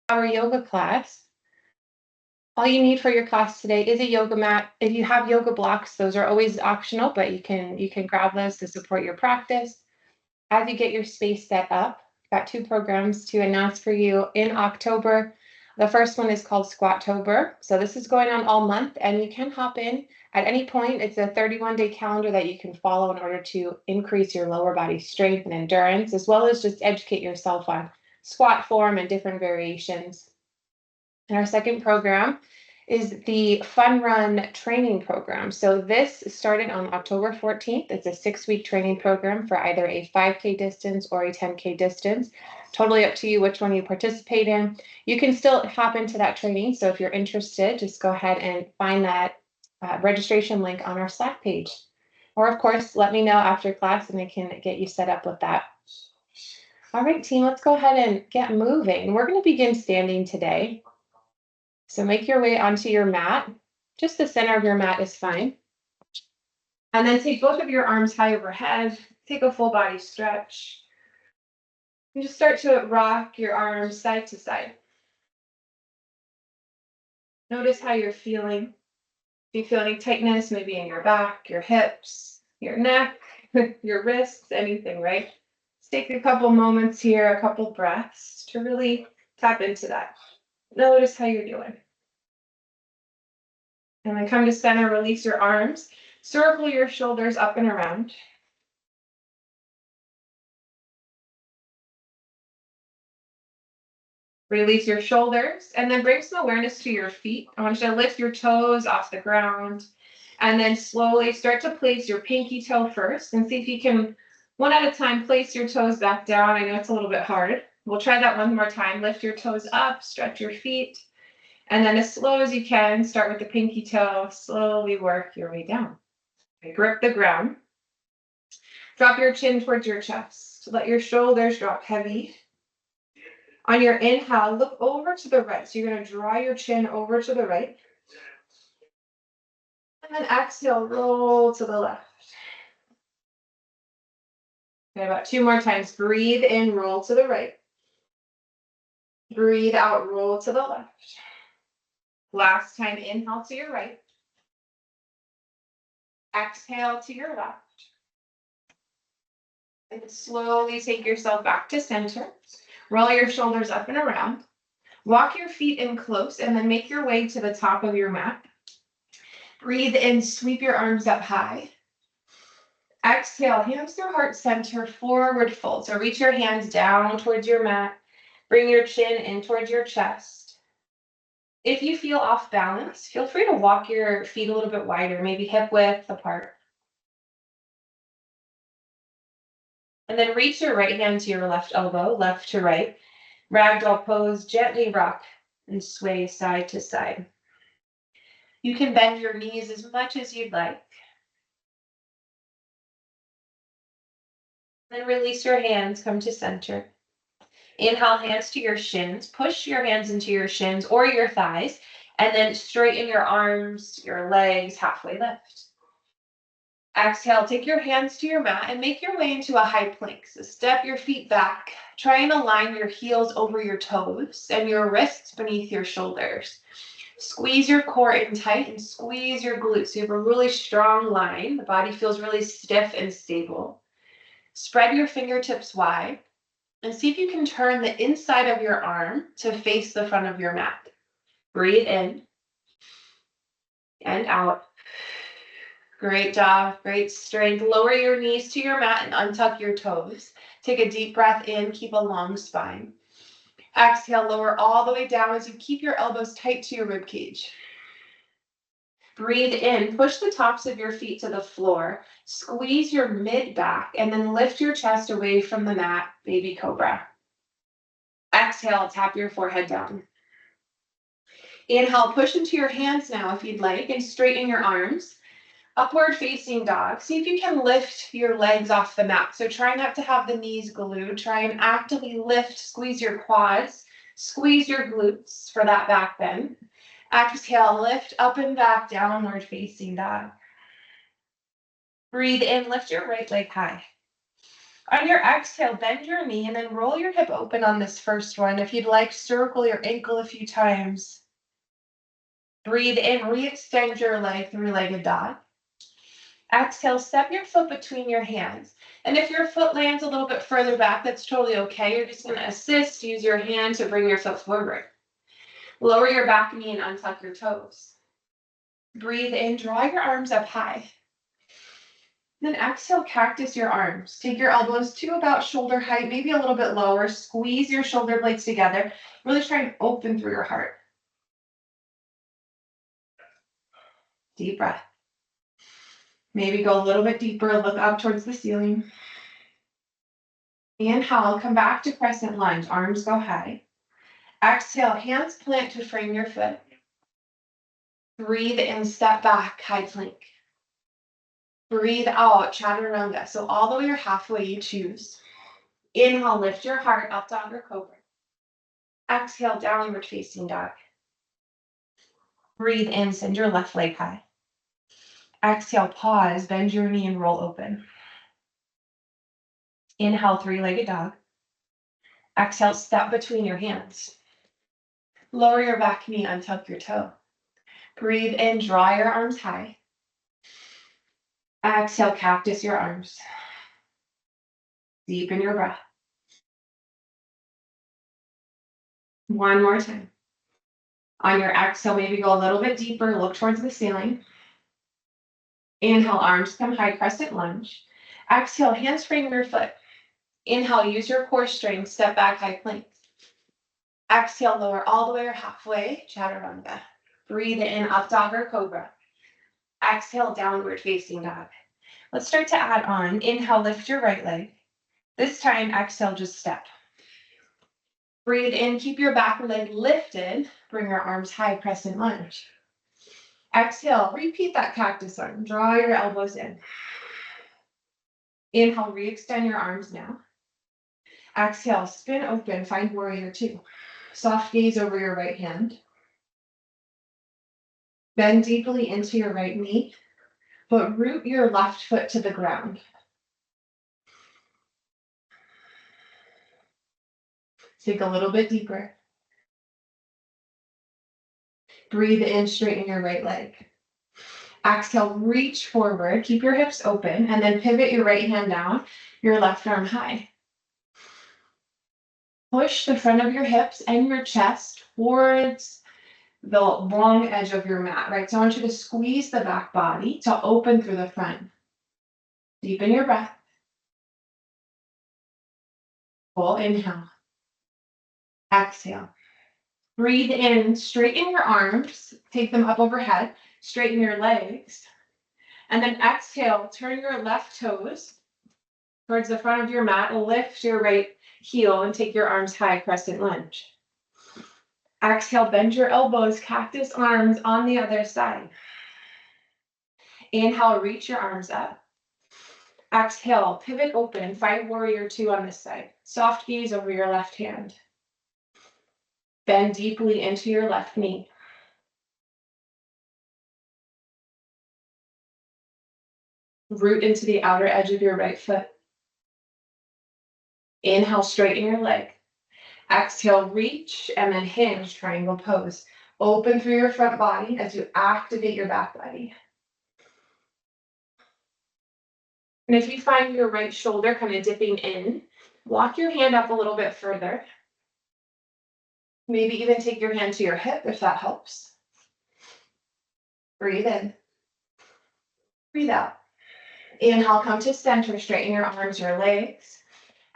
our yoga class. All you need for your class today is a yoga mat. If you have yoga blocks, those are always optional, but you can grab those to support your practice. As you get your space set up, I've got 2 programs to announce for you in October. The first one is called Squattober. So this is going on all month, and you can hop in at any point. It's a 31-day calendar that you can follow in order to increase your lower body strength and endurance, as well as just educate yourself on squat form and different variations. And our second program is the Fun Run training program. So this started on October 14th. It's a 6-week training program for either a 5K distance or a 10K distance. Totally up to you which one you participate in. You can still hop into that training. So if you're interested, just go ahead and find that registration link on our Slack page. Or of course, let me know after class and I can get you set up with that. All right, team, let's go ahead and get moving. We're going to begin standing today. So make your way onto your mat. Just the center of your mat is fine. And then take both of your arms high overhead. Take a full body stretch. And just start to rock your arms side to side. Notice how you're feeling. Do you feel any tightness, maybe in your back, your hips, your neck, your wrists, anything, right? Let's take a couple moments here, a couple breaths to really tap into that. Notice how you're doing. And then come to center, release your arms, circle your shoulders up and around. Release your shoulders and then bring some awareness to your feet. I want you to lift your toes off the ground and then slowly start to place your pinky toe first and see if you can, one at a time, place your toes back down. I know it's a little bit hard. We'll try that one more time. Lift your toes up, stretch your feet, and then as slow as you can, start with the pinky toe, slowly work your way down. Okay, grip the ground. Drop your chin towards your chest. Let your shoulders drop heavy. On your inhale, look over to the right. So you're going to draw your chin over to the right. And then exhale, roll to the left. Okay, about 2 more times. Breathe in, roll to the right. Breathe out, roll to the left. Last time, inhale to your right. Exhale to your left. And slowly take yourself back to center. Roll your shoulders up and around. Walk your feet in close and then make your way to the top of your mat. Breathe in, sweep your arms up high. Exhale, hands through heart center, forward fold. So reach your hands down towards your mat. Bring your chin in towards your chest. If you feel off balance, feel free to walk your feet a little bit wider, maybe hip width apart. And then reach your right hand to your left elbow, left to right. Ragdoll pose, gently rock and sway side to side. You can bend your knees as much as you'd like. Then release your hands, come to center. Inhale, hands to your shins. Push your hands into your shins or your thighs, and then straighten your arms, your legs, halfway lift. Exhale, take your hands to your mat and make your way into a high plank. So step your feet back. Try and align your heels over your toes and your wrists beneath your shoulders. Squeeze your core in tight and squeeze your glutes. So you have a really strong line. The body feels really stiff and stable. Spread your fingertips wide and see if you can turn the inside of your arm to face the front of your mat. Breathe in and out. Great job, great strength. Lower your knees to your mat and untuck your toes. Take a deep breath in, keep a long spine. Exhale, lower all the way down as you keep your elbows tight to your rib cage. Breathe in, push the tops of your feet to the floor. Squeeze your mid back and then lift your chest away from the mat, baby cobra. Exhale, tap your forehead down. Inhale, push into your hands now if you'd like and straighten your arms. Upward facing dog. See if you can lift your legs off the mat. So try not to have the knees glued. Try and actively lift, squeeze your quads, squeeze your glutes for that back bend. Exhale, lift up and back, downward facing dog. Breathe in, lift your right leg high. On your exhale, bend your knee and then roll your hip open on this first one. If you'd like, circle your ankle a few times. Breathe in, re-extend your leg, three-legged dog. Exhale, step your foot between your hands. And if your foot lands a little bit further back, that's totally okay. You're just gonna assist, use your hand to bring your foot forward. Lower your back knee and untuck your toes. Breathe in, draw your arms up high. Then exhale, cactus your arms. Take your elbows to about shoulder height, maybe a little bit lower. Squeeze your shoulder blades together. Really try and open through your heart. Deep breath. Maybe go a little bit deeper, look up towards the ceiling. Inhale, come back to crescent lunge, arms go high. Exhale, hands plant to frame your foot. Breathe in, step back, high plank. Breathe out, chaturanga. So all the way or halfway you choose. Inhale, lift your heart, up dog or cobra. Exhale, downward facing dog. Breathe in, send your left leg high. Exhale, pause, bend your knee and roll open. Inhale, three-legged dog. Exhale, step between your hands. Lower your back knee, untuck your toe. Breathe in, draw your arms high. Exhale, cactus your arms. Deepen your breath. One more time. On your exhale, maybe go a little bit deeper, look towards the ceiling. Inhale, arms come high, crescent lunge. Exhale, hands frame your foot. Inhale, use your core strength, step back, high plank. Exhale, lower all the way or halfway, chaturanga. Breathe in, up dog or cobra. Exhale, downward facing dog. Let's start to add on. Inhale, lift your right leg. This time, exhale, just step. Breathe in, keep your back leg lifted. Bring your arms high, crescent lunge. Exhale, repeat that cactus arm. Draw your elbows in. Inhale, re-extend your arms now. Exhale, spin open, find warrior two. Soft gaze over your right hand. Bend deeply into your right knee, but root your left foot to the ground. Take a little bit deeper. Breathe in, straighten your right leg. Exhale, reach forward, keep your hips open, and then pivot your right hand down, your left arm high. Push the front of your hips and your chest towards the long edge of your mat, right? So I want you to squeeze the back body to open through the front. Deepen your breath. Full inhale. Exhale. Breathe in, straighten your arms, take them up overhead, straighten your legs. And then exhale, turn your left toes towards the front of your mat, lift your right heel and take your arms high, crescent lunge. Exhale, bend your elbows, cactus arms on the other side. Inhale, reach your arms up. Exhale, pivot open, find warrior two on this side. Soft gaze over your left hand. Bend deeply into your left knee. Root into the outer edge of your right foot. Inhale, straighten your leg. Exhale, reach, and then hinge, triangle pose. Open through your front body as you activate your back body. And if you find your right shoulder kind of dipping in, walk your hand up a little bit further. Maybe even take your hand to your hip if that helps. Breathe in. Breathe out. Inhale, come to center, straighten your arms, your legs.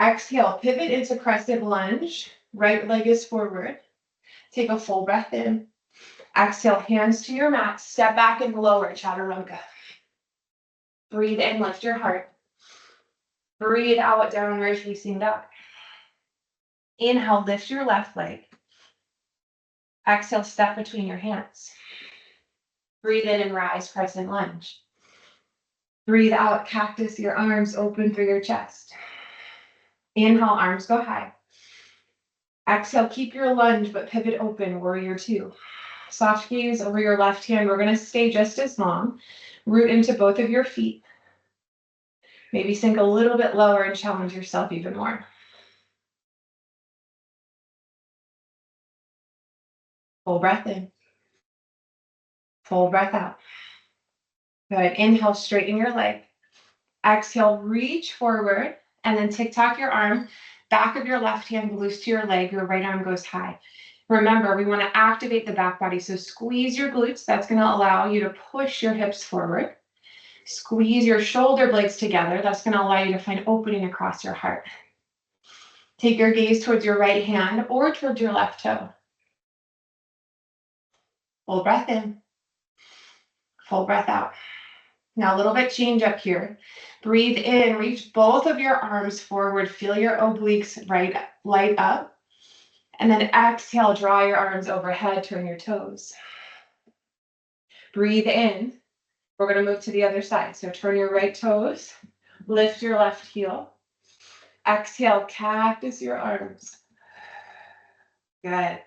Exhale, pivot into crescent lunge. Right leg is forward. Take a full breath in. Exhale, hands to your mat. Step back and lower, chaturanga. Breathe in, lift your heart. Breathe out, downward facing dog. Inhale, lift your left leg. Exhale, step between your hands. Breathe in and rise, crescent lunge. Breathe out, cactus, your arms open through your chest. Inhale, arms go high. Exhale, keep your lunge, but pivot open, warrior two. Soft gaze over your left hand. We're going to stay just as long. Root into both of your feet. Maybe sink a little bit lower and challenge yourself even more. Full breath in. Full breath out. Good. Inhale, straighten your leg. Exhale, reach forward, and then tick-tock your arm. Back of your left hand glues to your leg. Your right arm goes high. Remember, we want to activate the back body. So squeeze your glutes. That's going to allow you to push your hips forward. Squeeze your shoulder blades together. That's going to allow you to find opening across your heart. Take your gaze towards your right hand or towards your left toe. Full breath in. Full breath out. Now a little bit change up here. Breathe in, reach both of your arms forward. Feel your obliques light up. And then exhale, draw your arms overhead, turn your toes. Breathe in. We're going to move to the other side. So turn your right toes, lift your left heel. Exhale, cactus your arms. Good.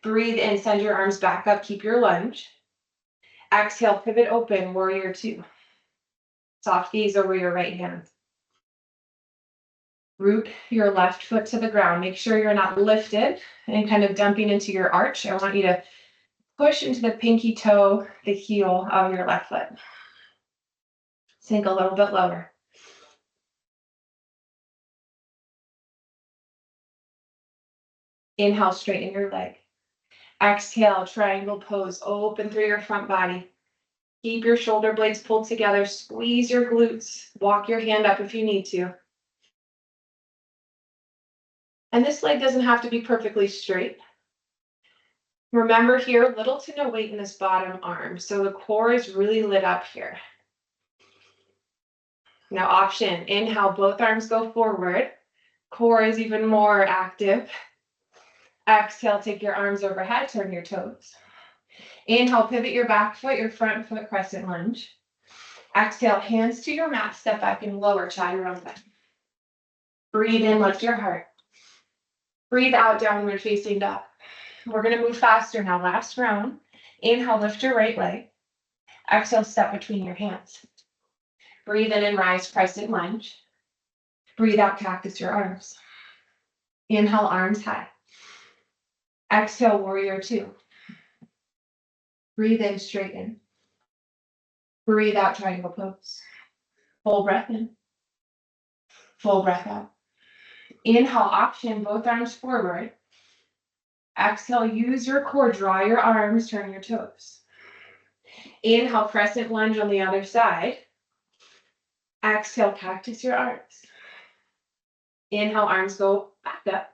Breathe in, send your arms back up, keep your lunge. Exhale, pivot open, warrior two. Soft gaze over your right hand. Root your left foot to the ground. Make sure you're not lifted and kind of dumping into your arch. I want you to push into the pinky toe, the heel of your left foot. Sink a little bit lower. Inhale, straighten your leg. Exhale, triangle pose. Open through your front body. Keep your shoulder blades pulled together. Squeeze your glutes. Walk your hand up if you need to. And this leg doesn't have to be perfectly straight. Remember here, little to no weight in this bottom arm. So the core is really lit up here. Now option, inhale, both arms go forward. Core is even more active. Exhale, take your arms overhead, turn your toes. Inhale, pivot your back foot, your front foot, crescent lunge. Exhale, hands to your mat, step back and lower chaturanga. Breathe in, lift your heart. Breathe out, downward facing dog. We're going to move faster now. Last round. Inhale, lift your right leg. Exhale, step between your hands. Breathe in and rise, crescent lunge. Breathe out, cactus your arms. Inhale, arms high. Exhale, warrior two. Breathe in, straighten. Breathe out, triangle pose. Full breath in. Full breath out. Inhale, option, both arms forward. Exhale, use your core, draw your arms, turn your toes. Inhale, crescent lunge on the other side. Exhale, cactus your arms. Inhale, arms go back up.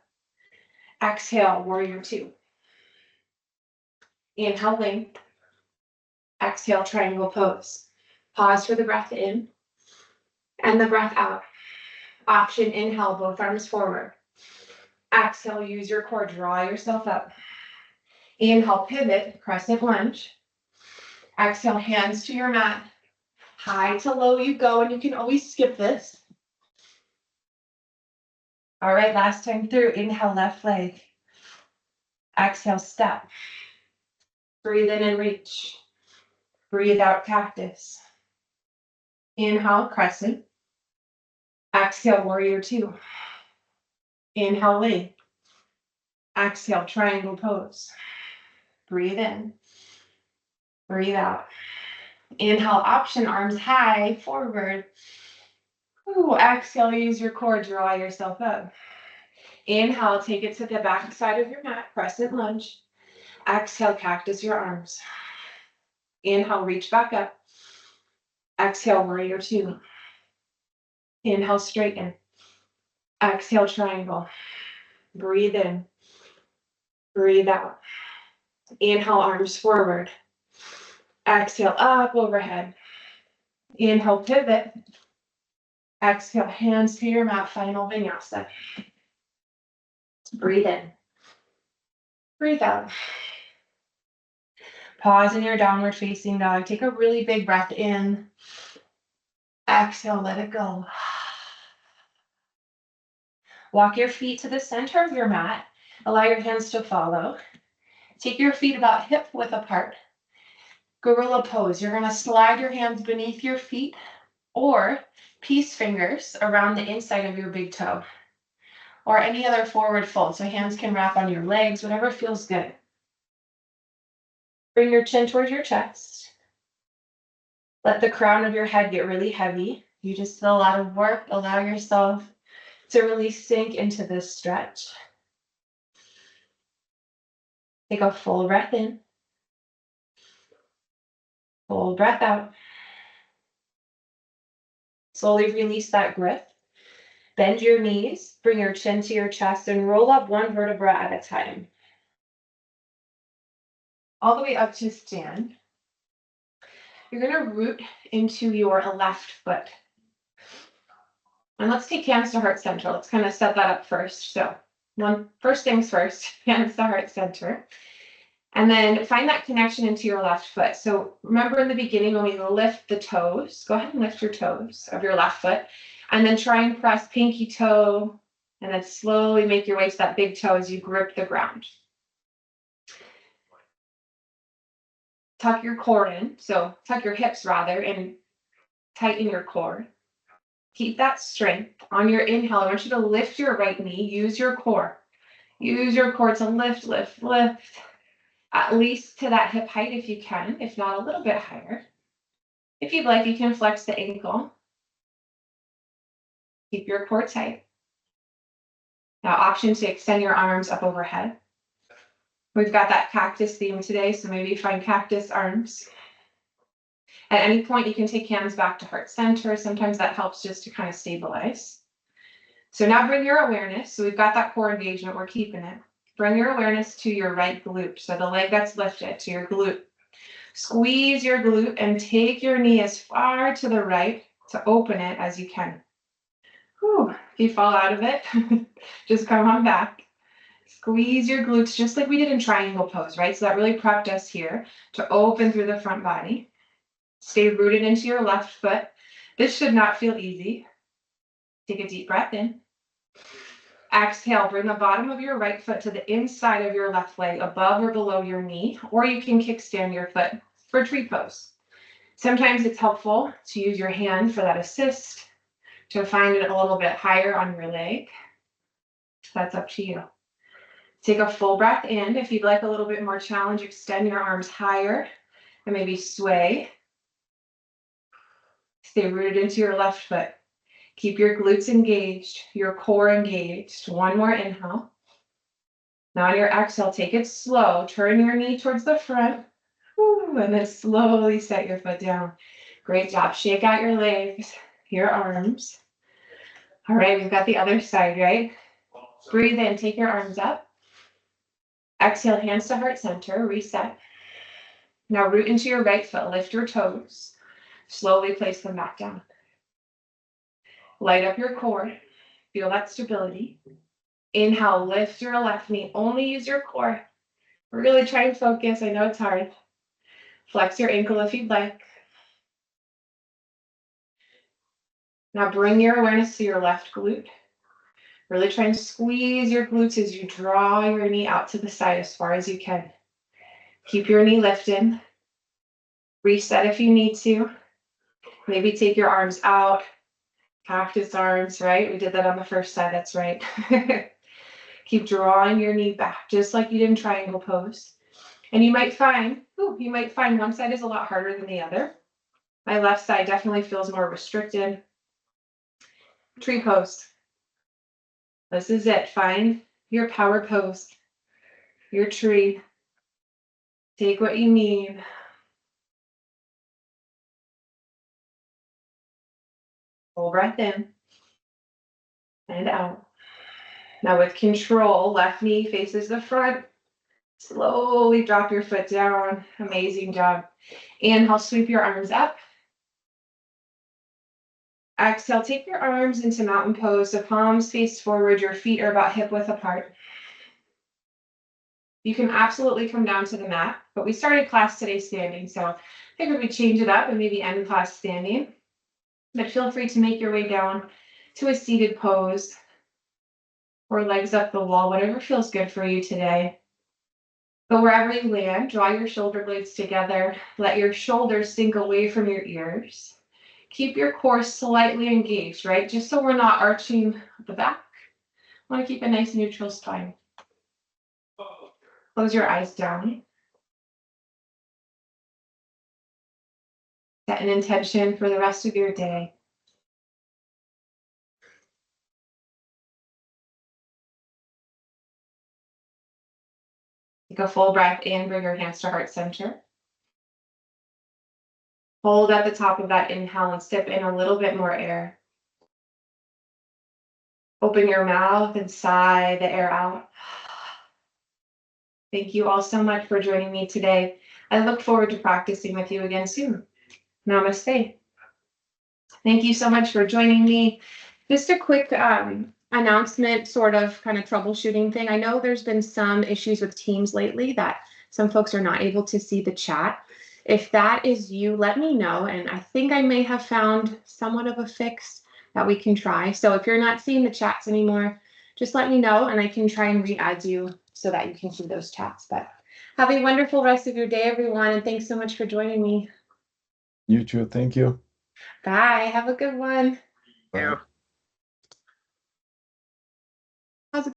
Exhale, warrior two. Inhale, length. Exhale, triangle pose. Pause for the breath in and the breath out. Option, inhale, both arms forward. Exhale, use your core, draw yourself up. Inhale, pivot, crescent lunge. Exhale, hands to your mat. High to low you go, and you can always skip this. All right, last time through. Inhale, left leg. Exhale, step. Breathe in and reach. Breathe out, cactus. Inhale, crescent. Exhale, warrior two. Inhale, length. Exhale, triangle pose. Breathe in. Breathe out. Inhale, option, arms high, forward. Ooh, exhale, use your core, draw yourself up. Inhale, take it to the back side of your mat, crescent lunge. Exhale, cactus your arms. Inhale, reach back up. Exhale, warrior two. Inhale, straighten. Exhale, triangle. Breathe in. Breathe out. Inhale, arms forward. Exhale, up overhead. Inhale, pivot. Exhale, hands to your mat, final vinyasa. Breathe in. Breathe out. Pause in your downward facing dog. Take a really big breath in. Exhale, let it go. Walk your feet to the center of your mat. Allow your hands to follow. Take your feet about hip width apart. Gorilla pose. You're going to slide your hands beneath your feet or peace fingers around the inside of your big toe or any other forward fold. So hands can wrap on your legs, whatever feels good. Bring your chin towards your chest. Let the crown of your head get really heavy. You just did a lot of work. Allow yourself to really sink into this stretch. Take a full breath in. Full breath out. Slowly release that grip. Bend your knees, bring your chin to your chest, and roll up one vertebra at a time. All the way up to stand. You're going to root into your left foot. And let's take hands to heart center. Let's kind of set that up first. So first things first, hands to heart center. And then find that connection into your left foot. So remember in the beginning when we lift the toes, go ahead and lift your toes of your left foot. And then try and press pinky toe. And then slowly make your way to that big toe as you grip the ground. Tuck your core in. So tuck your hips rather and tighten your core. Keep that strength. On your inhale, I want you to lift your right knee. Use your core. Use your core to lift, lift, lift. At least to that hip height if you can, if not a little bit higher. If you'd like, you can flex the ankle. Keep your core tight. Now, option to extend your arms up overhead. We've got that cactus theme today, so maybe find cactus arms. At any point, you can take hands back to heart center. Sometimes that helps just to kind of stabilize. So now bring your awareness. So we've got that core engagement, we're keeping it. Bring your awareness to your right glute. So the leg that's lifted to your glute. Squeeze your glute and take your knee as far to the right to open it as you can. Whew. If you fall out of it, just come on back. Squeeze your glutes just like we did in triangle pose, right? So that really prepped us here to open through the front body. Stay rooted into your left foot. This should not feel easy. Take a deep breath in. Exhale, bring the bottom of your right foot to the inside of your left leg, above or below your knee, or you can kickstand your foot for tree pose. Sometimes it's helpful to use your hand for that assist, to find it a little bit higher on your leg. That's up to you. Take a full breath in. If you'd like a little bit more challenge, extend your arms higher and maybe sway. Stay rooted into your left foot. Keep your glutes engaged, your core engaged. One more inhale. Now on your exhale, take it slow. Turn your knee towards the front. Woo, and then slowly set your foot down. Great job. Shake out your legs, your arms. All right, we've got the other side, right? Breathe in, take your arms up. Exhale, hands to heart center, reset. Now root into your right foot, lift your toes. Slowly place them back down. Light up your core. Feel that stability. Inhale, lift your left knee. Only use your core. Really try and focus. I know it's hard. Flex your ankle if you'd like. Now bring your awareness to your left glute. Really try and squeeze your glutes as you draw your knee out to the side as far as you can. Keep your knee lifted. Reset if you need to. Maybe take your arms out. Cactus arms, right? We did that on the first side, that's right. Keep drawing your knee back, just like you did in triangle pose. And you might find one side is a lot harder than the other. My left side definitely feels more restricted. Tree pose. This is it. Find your power pose, your tree. Take what you need. Full breath in and out. Now with control, left knee faces the front. Slowly drop your foot down. Amazing job. Inhale, sweep your arms up. Exhale, take your arms into mountain pose. The palms face forward. Your feet are about hip width apart. You can absolutely come down to the mat, but we started class today standing, so I figured we'd change it up and maybe end class standing. But feel free to make your way down to a seated pose or legs up the wall, whatever feels good for you today. But wherever you land, draw your shoulder blades together. Let your shoulders sink away from your ears. Keep your core slightly engaged, right? Just so we're not arching the back. Want to keep a nice neutral spine. Close your eyes down. Set an intention for the rest of your day. Take a full breath in, bring your hands to heart center. Hold at the top of that inhale and sip in a little bit more air. Open your mouth and sigh the air out. Thank you all so much for joining me today. I look forward to practicing with you again soon. Namaste. Thank you so much for joining me. Just a quick announcement, sort of kind of troubleshooting thing. I know there's been some issues with Teams lately that some folks are not able to see the chat. If that is you, let me know. And I think I may have found somewhat of a fix that we can try. So if you're not seeing the chats anymore, just let me know and I can try and re-add you so that you can see those chats. But have a wonderful rest of your day, everyone. And thanks so much for joining me. You too. Thank you. Bye. Have a good one. Bye.